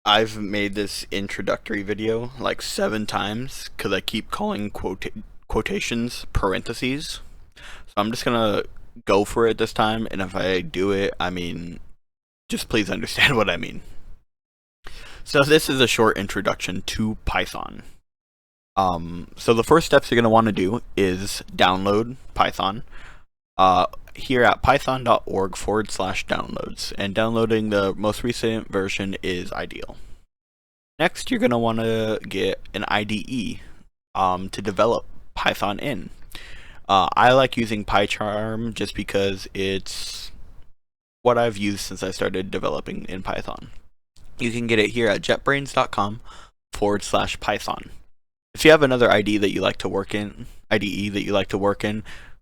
I've made this introductory video like 7 times because I keep calling quotations parentheses. So I'm just gonna go for it this time, and if I do it, I mean, just please understand what I mean. So this is a short introduction to Python. So the first steps you're gonna want to do is download Python. Here at python.org/downloads, and downloading the most recent version is ideal. Next, you're going to want to get an IDE to develop Python in. I like using PyCharm just because it's what I've used since I started developing in Python. You can get it here at jetbrains.com/Python. If you have another IDE that you like to work in,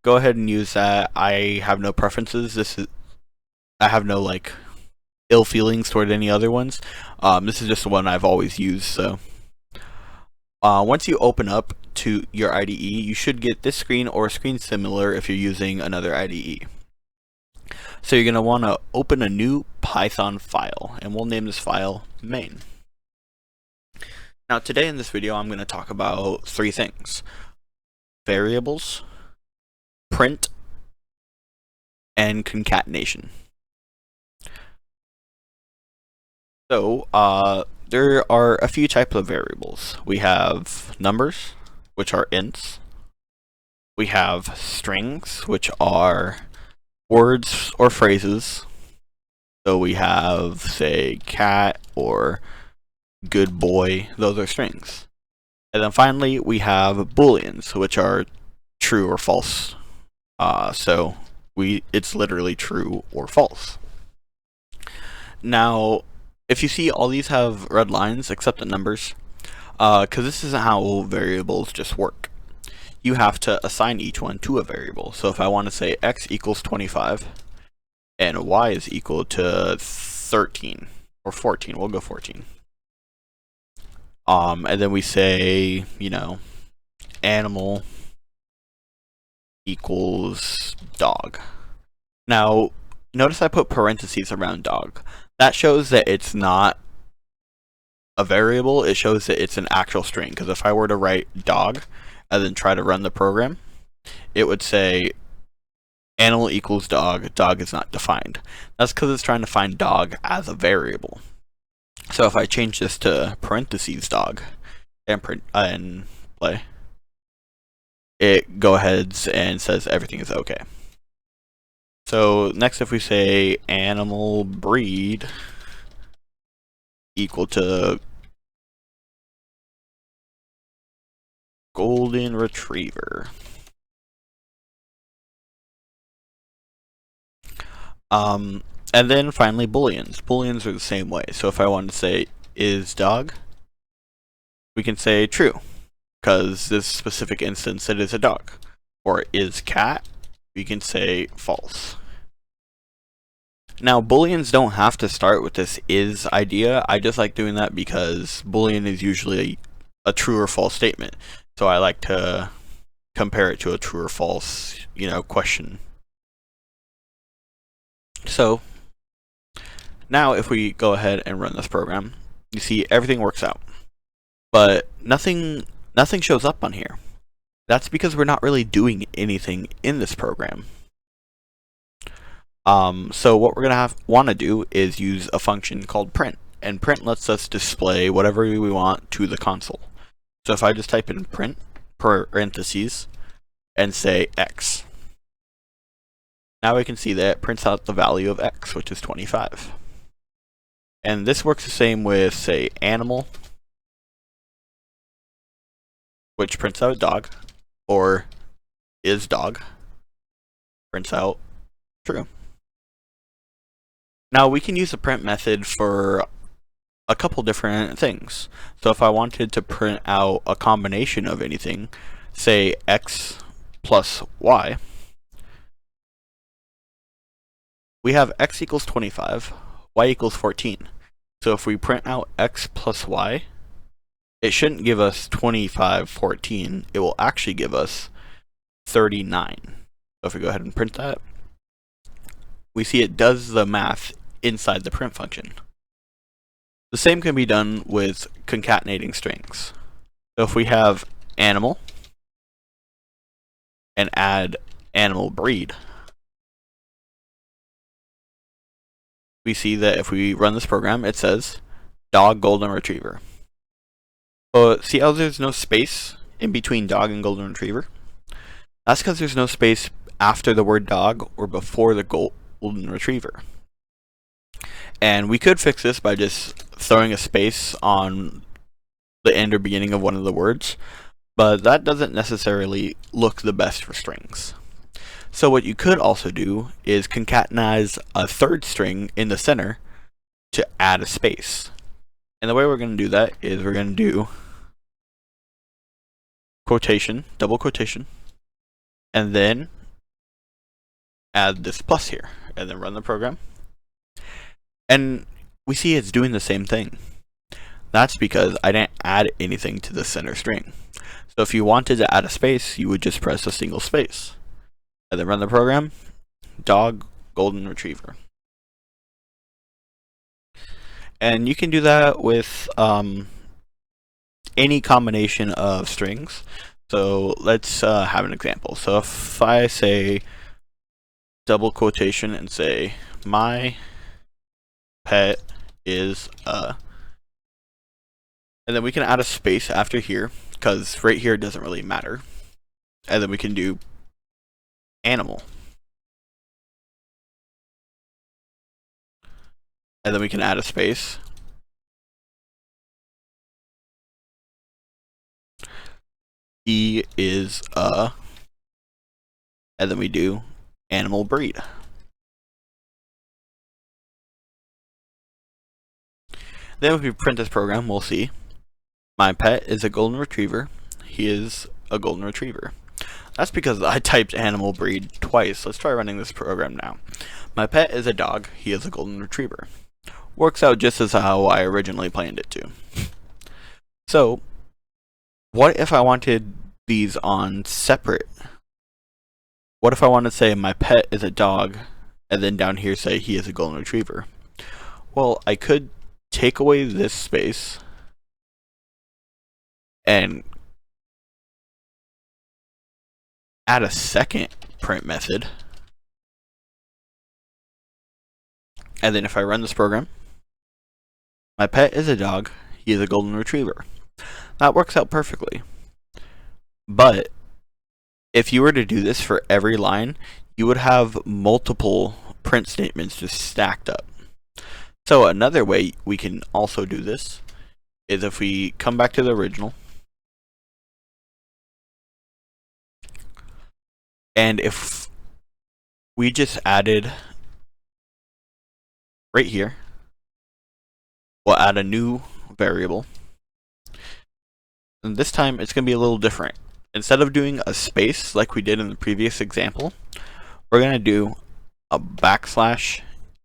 go ahead and use that. I have no preferences. I have no ill feelings toward any other ones. This is just the one I've always used. So once you open up to your IDE, you should get this screen or a screen similar if you're using another IDE. So you're going to want to open a new Python file, and we'll name this file main. Now today in this video I'm going to talk about 3 things: variables, print, and concatenation. So there are a few types of variables. We have numbers, which are ints. We have strings, which are words or phrases. So we have, say, cat or good boy. Those are strings. And then finally, we have booleans, which are true or false. It's literally true or false. Now, if you see, all these have red lines except the numbers, because this isn't how variables just work. You have to assign each one to a variable. So if I want to say x equals 25 and y is equal to 13 or 14, we'll go 14. And then we say, animal equals dog. Now, notice I put parentheses around dog. That shows that it's not a variable. It shows that it's an actual string. Because if I were to write dog and then try to run the program, it would say animal equals dog. Dog is not defined. That's because it's trying to find dog as a variable. So if I change this to parentheses dog and play, it go ahead and says everything is okay. So next, if we say animal breed equal to golden retriever. And then finally booleans. Booleans are the same way. So if I want to say is dog, we can say true, because this specific instance it is a dog. Or is cat, we can say false. Now, booleans don't have to start with this is idea. I just like doing that because boolean is usually a true or false statement. So I like to compare it to a true or false, question. So now if we go ahead and run this program, you see everything works out. But nothing shows up on here. That's because we're not really doing anything in this program. So what we're gonna want to do is use a function called print, and print lets us display whatever we want to the console. So if I just type in print parentheses and say x, now we can see that it prints out the value of x, which is 25. And this works the same with, say, animal, which prints out dog, or is dog, prints out true. Now we can use the print method for a couple different things. So if I wanted to print out a combination of anything, say x plus y, we have x equals 25, y equals 14. So if we print out x plus y, it shouldn't give us 25, 14. It will actually give us 39. So if we go ahead and print that, we see it does the math inside the print function. The same can be done with concatenating strings. So if we have animal and add animal breed, we see that if we run this program, it says dog golden retriever. But see how there's no space in between dog and golden retriever? That's because there's no space after the word dog or before the golden retriever. And we could fix this by just throwing a space on the end or beginning of one of the words, but that doesn't necessarily look the best for strings. So what you could also do is concatenate a third string in the center to add a space. And the way we're going to do that is we're going to do quotation, double quotation, and then add this plus here, and then run the program. And we see it's doing the same thing. That's because I didn't add anything to the center string. So if you wanted to add a space, you would just press a single space. And then run the program, dog golden retriever. And you can do that with any combination of strings. So let's have an example. So if I say double quotation and say my pet is a, and then we can add a space after here because right here it doesn't really matter. And then we can do animal. And then we can add a space. He is a, and then we do animal breed. Then if we print this program, we'll see my pet is a golden retriever. He is a golden retriever. That's because I typed animal breed twice. Let's try running this program now. My pet is a dog. He is a golden retriever. Works out just as how I originally planned it to. So, what if I wanted these on separate? What if I want to say my pet is a dog, and then down here say he is a golden retriever? Well, I could take away this space and add a second print method. And then if I run this program, my pet is a dog, he is a golden retriever. That works out perfectly. But if you were to do this for every line, you would have multiple print statements just stacked up. So another way we can also do this is if we come back to the original, and if we just added right here, we'll add a new variable. And this time it's going to be a little different. Instead of doing a space like we did in the previous example, we're going to do a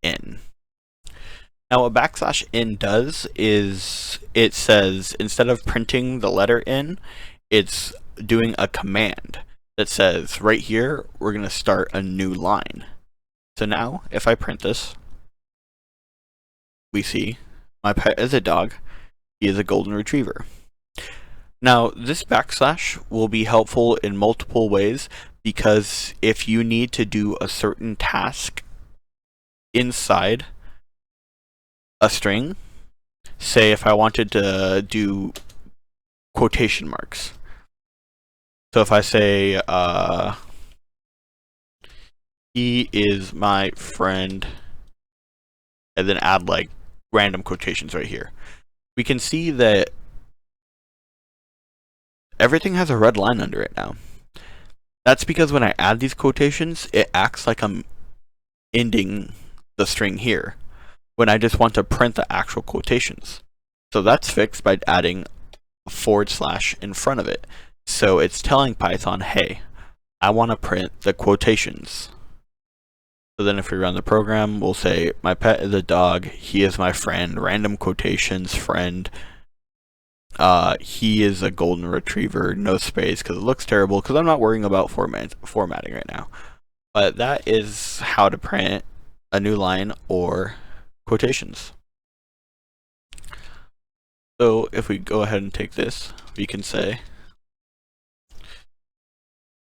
\n. Now what \n does is it says instead of printing the letter n, it's doing a command that says right here we're going to start a new line. So now if I print this, we see my pet is a dog, he is a golden retriever. Now this \ will be helpful in multiple ways, because if you need to do a certain task inside a string, say if I wanted to do quotation marks. So if I say he is my friend, and then add like random quotations right here, we can see that everything has a red line under it now. That's because when I add these quotations, it acts like I'm ending the string here, when I just want to print the actual quotations. So that's fixed by adding a / in front of it. So it's telling Python, hey, I want to print the quotations. So then if we run the program, we'll say my pet is a dog, he is my friend, random quotations, friend, he is a golden retriever, no space, because it looks terrible, because I'm not worrying about formatting right now. But that is how to print a new line or quotations. So if we go ahead and take this, we can say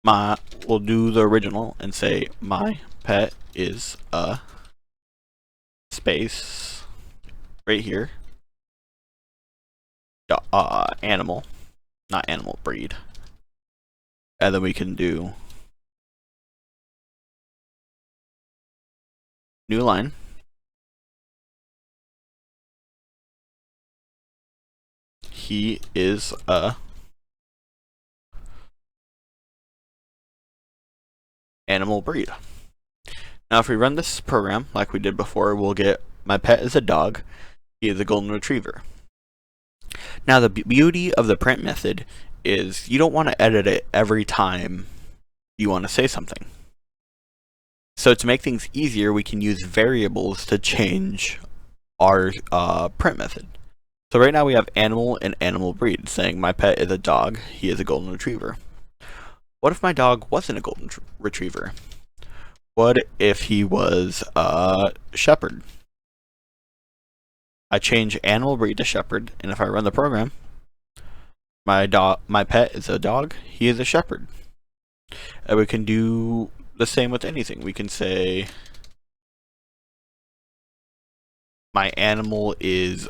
we'll do the original and say my pet is a space right here, animal, not animal, breed. And then we can do new line. He is a animal breed. Now if we run this program like we did before, we'll get my pet is a dog, he is a golden retriever. Now the beauty of the print method is you don't want to edit it every time you want to say something. So to make things easier, we can use variables to change our print method. So right now we have animal and animal breed, saying my pet is a dog, he is a golden retriever. What if my dog wasn't a golden retriever? What if he was a shepherd? I change animal breed to shepherd, and if I run the program, my pet is a dog, he is a shepherd. And we can do the same with anything. We can say my animal is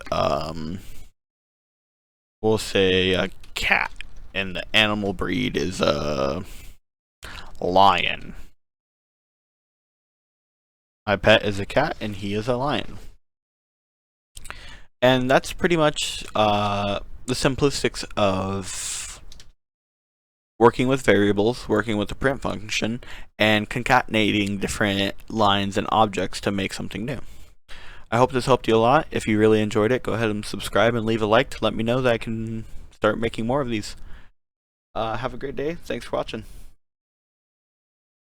we'll say a cat, and the animal breed is a lion. My pet is a cat and he is a lion. And that's pretty much the simplistics of working with variables, working with the print function, and concatenating different lines and objects to make something new. I hope this helped you a lot. If you really enjoyed it, go ahead and subscribe and leave a like to let me know that I can start making more of these. Have a great day. Thanks for watching.